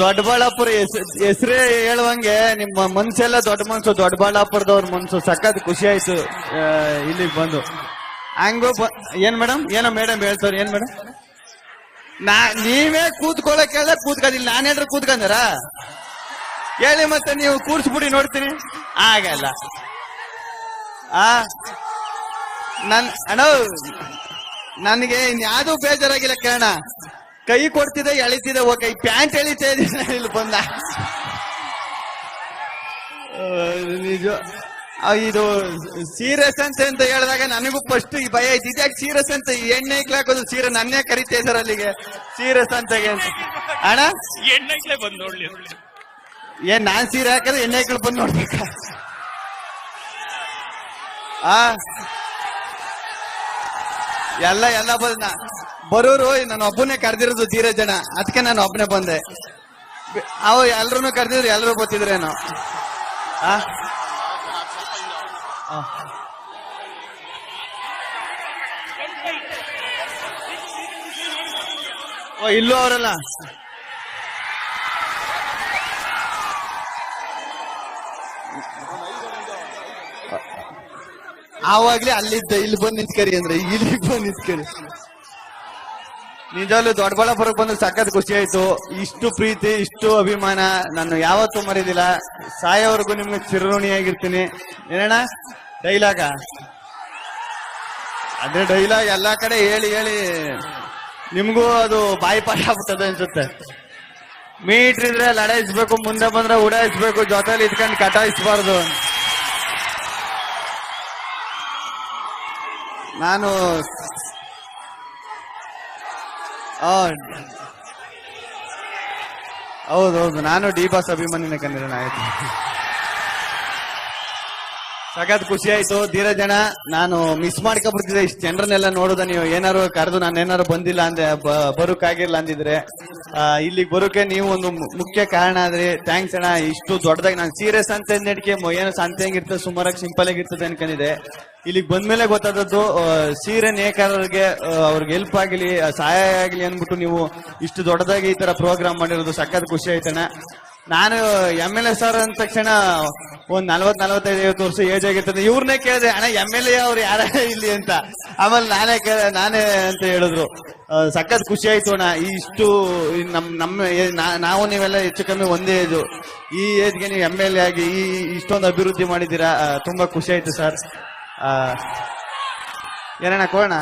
ದೊಡ್ಡಬಳ್ಳಾಪುರ ಹೆಸರೇ ಹೇಳುವಂಗೆ ನಿಮ್ಮ ಮನ್ಸೆಲ್ಲ ದೊಡ್ಡ ಮನ್ಸು, ದೊಡ್ಡಬಳ್ಳಾಪುರದವ್ರ ಮನ್ಸು. ಸಖತ್ ಖುಷಿ ಆಯ್ತು ಇಲ್ಲಿಗೆ ಬಂದು. ಹಂಗು ಏನ್ ಮೇಡಮ್, ಏನೋ ಮೇಡಮ್ ಹೇಳ್ತಾರ, ಏನ್ ಮೇಡಮ್? ನೀವೇ ಕೂತ್ಕೊಳ್ಳಕ್ ಹೇಳ ಕೂತ್ಕೊಂಡಿಲ್ಲ, ನಾನೇನ್ರ ಕೂತ್ಕೊಂಡಾರ ಹೇಳಿ, ಮತ್ತೆ ನೀವು ಕೂರ್ಸ್ಬಿಡಿ ನೋಡ್ತೀನಿ. ಆಗಲ್ಲ ಅಣ್ಣ, ನನಗೆ ಇನ್ಯಾವುದೂ ಬೇಜಾರಾಗಿಲ್ಲ ಕೇಳೋಣ. ಕೈ ಕೊಡ್ತಿದೆ, ಎಳಿತಿದೆ, ಓಕೆ. ಈ ಪ್ಯಾಂಟ್ ಎಳಿತಾ ಇದ್ದೀನಿ ಇಲ್ಲಿ ಬಂದ. ನಿಜ ಇದು ಸೀರಿಯಸ್ ಅಂತ ಹೇಳಿದಾಗ ನನಗೂ ಫಸ್ಟ್ ಈ ಭಯ ಐತಿ. ಇದ್ಯಾಕೆ ಸೀರಿಯಸ್ ಅಂತ ಎಣ್ಣೆ ಹಾಕೋದು? ಸೀರೆ ನನ್ನೇ ಕರಿತಾ ಇದಾರೆ ಅಲ್ಲಿಗೆ ಸೀರಿಯಸ್ ಅಂತ ಅಣ್ಣ. ಎಣ್ಣೆ ಬಂದ್ ನೋಡ್ಲಿ, ಏನ್ ನಾನ್ ಸೀರೆ ಹಾಕಿದ್ರೆ ಎಣ್ಣೆ ಹಾಕಲು ಬಂದ್ ನೋಡ್ಬೇಕ? ಎಲ್ಲ ಬರೋರು ನಾನು ಒಬ್ಬನೇ ಕರೆದಿರೋದು ಧೀರಜ್ ಜನ, ಅದಕ್ಕೆ ನಾನು ಒಬ್ಬನೇ ಬಂದೆ. ಅವು ಎಲ್ರು ಕರೆದಿದ್ರು, ಎಲ್ಲರೂ ಗೊತ್ತಿದ್ರೇನು? ಇಲ್ಲೂ ಅವರಲ್ಲ. ಆವಾಗ್ಲೇ ಅಲ್ಲಿದ್ದ, ಇಲ್ಲಿ ಬಂದು ನಿಂತ್ಕರಿ ಅಂದ್ರೆ ಇಲ್ಲಿಗೆ ಬಂದು ನಿಂತ್ಕರಿ. ನಿಜವಾಗ್ಲೂ ದೊಡ್ಡಬಳ್ಳಾಪುರಕ್ಕೆ ಬಂದು ಸಖತ್ ಖುಷಿ ಆಯ್ತು. ಇಷ್ಟು ಪ್ರೀತಿ, ಇಷ್ಟು ಅಭಿಮಾನ ನಾನು ಯಾವತ್ತೂ ಮರೀದಿಲ್ಲ. ಸಾಯೋವರೆಗೂ ನಿಮ್ಗೆ ಚಿರಋಣಿಯಾಗಿರ್ತೀನಿ. ಏನಣ್ಣ ಡೈಲಾಗ? ಅದೇ ಡೈಲಾಗ್ ಎಲ್ಲಾ ಕಡೆ ಹೇಳಿ ಹೇಳಿ ನಿಮ್ಗೂ ಅದು ಬಾಯಿ ಪಾಠ ಆಗ್ಬಿಟ್ಟದೆ ಅನ್ಸುತ್ತೆ. ಮೀಟ್ರ್ ಇದ್ರೆ ಲಡಾಯಿಸ್ಬೇಕು, ಮುಂದೆ ಬಂದ್ರೆ ಉಡಾಯಿಸ್ಬೇಕು, ಜೊತೆಲಿ ಇದ್ಕೊಂಡು ಕಟಾಯಿಸ್ಬಾರ್ದು. ನಾನು ಹೌದೌದು, ನಾನು ಡಿ ಬಾಸ್ ಅಭಿಮಾನಿನ ಕಣ್ಣಿರೋಣ. ಆಯ್ತು, ಸಖತ್ ಖುಷಿ ಆಯ್ತು. ಧೀರಜಣ್ಣ, ನಾನು ಮಿಸ್ ಮಾಡ್ಕೊಬಿಡ್ತಿದ್ದೆ ಇಷ್ಟು ಜನರನ್ನೆಲ್ಲ ನೋಡುದ. ನೀವು ಏನಾರು ಕರೆದು ನಾನು ಏನಾರು ಬಂದಿಲ್ಲ ಅಂದ್ರೆ ಬರೋಕ್ಕಾಗಿರ್ಲ ಅಂದಿದ್ರೆ ಇಲ್ಲಿಗೆ ಬರೋಕೆ ನೀವು ಒಂದು ಮುಖ್ಯ ಕಾರಣ ಆದ್ರಿ. ಥ್ಯಾಂಕ್ಸ್ ಅಣ್ಣ. ಇಷ್ಟು ದೊಡ್ಡದಾಗಿ ನಾನು ಸೀರಿಯಸ್ ಅಂತ ನಡಿಕೆ ಏನೋ ಸಂತೆ ಹೆಂಗಿರ್ತದೆ, ಸುಮಾರಾಗಿ ಸಿಂಪಲ್ ಆಗಿರ್ತದೆ ಅನ್ಕೊಂಡಿದ್ದೆ. ಇಲ್ಲಿಗೆ ಬಂದ್ಮೇಲೆ ಗೊತ್ತಾದದ್ದು ಸೀರೆ ನೇಕಾರರಿಗೆ ಅವ್ರಿಗೆ ಹೆಲ್ಪ್ ಆಗಲಿ, ಸಹಾಯ ಆಗಲಿ ಅಂದ್ಬಿಟ್ಟು ನೀವು ಇಷ್ಟು ದೊಡ್ಡದಾಗಿ ಈ ತರ ಪ್ರೋಗ್ರಾಮ್ ಮಾಡಿರೋದು ಸಖತ್ ಖುಷಿ ಆಯ್ತಣ್ಣ. ನಾನು MLA ಸರ್ ಅಂದ ತಕ್ಷಣ ಒಂದ್ 40-45 ವರ್ಷ ಏಜ್ ಆಗಿರ್ತದೆ. ಇವ್ರನ್ನೇ ಕೇಳಿದೆ, ಅಣ್ಣ MLA ಅವ್ರು ಯಾರ ಇಲ್ಲಿ ಅಂತ. ಆಮೇಲೆ ನಾನೇ ಅಂತ ಹೇಳಿದ್ರು. ಸಖತ್ ಖುಷಿ ಆಯ್ತು ಅಣ್ಣ. ಇಷ್ಟು ನಾವು ನೀವೆಲ್ಲ ಹೆಚ್ಚು ಕಮ್ಮಿ ಒಂದೇ ಏಜು. ಈ ಏಜ್ಗೆ ನೀವು MLA ಆಗಿ ಇಷ್ಟೊಂದು ಅಭಿವೃದ್ಧಿ ಮಾಡಿದ್ದೀರಾ, ತುಂಬಾ ಖುಷಿ ಆಯ್ತು ಸರ್. ಏನಣ್ಣ ಕೋಣ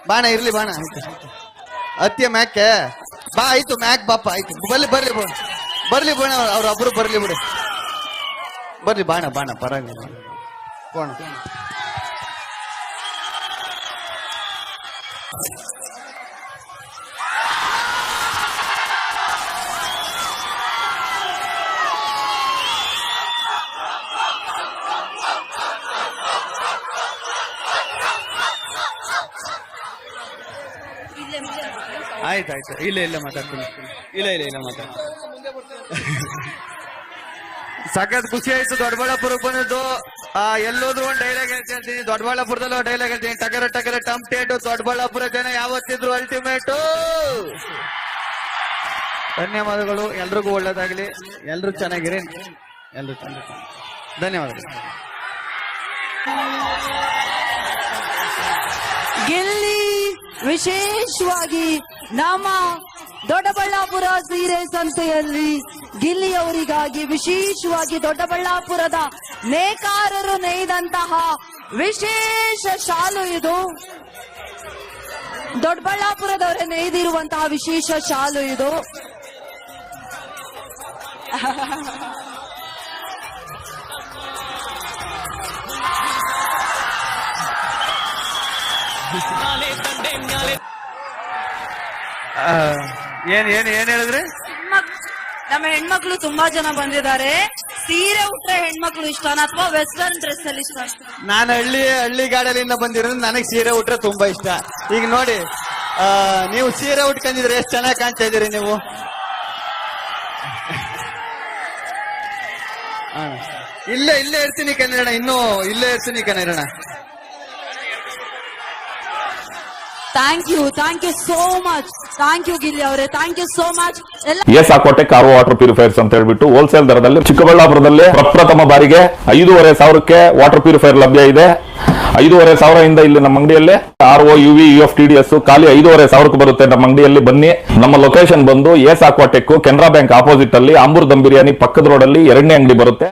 ಬಾಣ ಇರ್ಲಿ, ಬಾಣ ಆಯ್ತು. ಅತ್ಯ ಮ್ಯಾಕೆ ಬಾ, ಆಯ್ತು ಮ್ಯಾಕ್ ಬಾಪ, ಆಯ್ತು ಬರ್ಲಿ ಬಾಣ, ಅವ್ರೊಬ್ರು ಬರ್ಲಿ ಬಿಡು, ಬರ್ಲಿ ಬಾಣ ಪರಂಗಿಲ್ಲ ಕೋಣ. ಆಯ್ತಾಯ್ತು, ಇಲ್ಲ ಮಾತಾಡ್ತೀನಿ, ಇಲ್ಲ ಮಾತಾಡ್ತೀನಿ. ಸಖತ್ ಖುಷಿ ಆಯ್ತು ದೊಡ್ಡಬಳ್ಳಾಪುರಕ್ಕೆ ಬಂದದ್ದು. ಎಲ್ಲೋದ್ರು ಒಂದು ಡೈಲಾಗ್ ಹೇಳ್ತೀನಿ, ದೊಡ್ಡಬಳ್ಳಾಪುರದಲ್ಲಿ ಒಂದು ಡೈಲಾಗ್ ಹೇಳ್ತೀನಿ, ಟಗರ ಟಂಪ್ಟೇಟು. ದೊಡ್ಡಬಳ್ಳಾಪುರ ಜನ ಯಾವತ್ತಿದ್ರು ಅಲ್ಟಿಮೇಟು. ಧನ್ಯವಾದಗಳು, ಎಲ್ರಿಗೂ ಒಳ್ಳೇದಾಗ್ಲಿ, ಎಲ್ರು ಚೆನ್ನಾಗಿರಿ, ಎಲ್ರು ಚೆನ್ನಾಗಿ. ಧನ್ಯವಾದಗಳು. ಗಿಲ್ಲಿ ವಿಶೇಷವಾಗಿ ನಮ್ಮ ದೊಡ್ಡಬಳ್ಳಾಪುರ ಸೀರೆ ಸಂತೆಯಲ್ಲಿ ಗಿಲ್ಲಿಯವರಿಗಾಗಿ ವಿಶೇಷವಾಗಿ ದೊಡ್ಡಬಳ್ಳಾಪುರದ ನೇಕಾರರು ನೇಯ್ದಂತಹ ವಿಶೇಷ ಶಾಲು ಇದು. ದೊಡ್ಡಬಳ್ಳಾಪುರದವರೇ ನೇಯ್ದಿರುವಂತಹ ವಿಶೇಷ ಶಾಲು ಇದು. ಏನ್ ಹೇಳಿದ್ರಿ? ನಮ್ಮ ಹೆಣ್ಮಕ್ಳು ತುಂಬಾ ಜನ ಬಂದಿದ್ದಾರೆ. ಸೀರೆ ಉಟ್ರೆ ಹೆಣ್ಮಕ್ಳು ಇಷ್ಟನಾ ಅಥವಾ ವೆಸ್ಟರ್ನ್ ಡ್ರೆಸ್ ಅಲ್ಲಿ ಇಷ್ಟ? ನಾನು ಹಳ್ಳಿ ಗಾಡಿಯಿಂದ ಬಂದಿರೋದು, ನನಗೆ ಸೀರೆ ಉಟ್ರೆ ತುಂಬಾ ಇಷ್ಟ. ಈಗ ನೋಡಿ, ನೀವು ಸೀರೆ ಉಟ್ಕೊಂಡಿದ್ರೆ ಎಷ್ಟು ಚೆನ್ನಾಗಿ ಕಾಣ್ತಾ ಇದೀರಿ ನೀವು. ಇಲ್ಲೇ ಇರ್ತೀನಿ ಕನ್ನಡ, ಇನ್ನೂ ಇಲ್ಲೇ ಇರ್ತೀನಿ Kannada. Thank you so much. Thank you Gilli ಅವರೇ, ಥ್ಯಾಂಕ್ ಯು ಸೋ ಮಚ್. ಎಲ್ಲ S Aquatech R water purifiers ಅಂತ ಹೇಳ್ಬಿಟ್ಟು ಹೋಲ್ಸೇಲ್ ದರದಲ್ಲಿ ಚಿಕ್ಕಬಳ್ಳಾಪುರದಲ್ಲಿ ಪ್ರಪ್ರಥಮ ಬಾರಿಗೆ 5,500 ವಾಟರ್ ಪ್ಯೂರಿಫೈರ್ ಲಭ್ಯ ಇದೆ. 5,500 ಇಲ್ಲಿ ನಮ್ಮ ಅಂಗಡಿಯಲ್ಲಿ RO UV UF TDS ಖಾಲಿ 5,500 ಬರುತ್ತೆ ನಮ್ಮ ಅಂಗಡಿಯಲ್ಲಿ. ಬನ್ನಿ. ನಮ್ಮ ಲೊಕೇಶನ್ ಬಂದು S Aquatech Canara bank opposite ಅಲ್ಲಿ ಆಂಬೂರ್ ದಮ್ ಬಿರಿಯಾನಿ ಪಕ್ಕದ ರೋಡ್ ಅಲ್ಲಿ 2ನೇ ಅಂಗಡಿ ಬರುತ್ತೆ.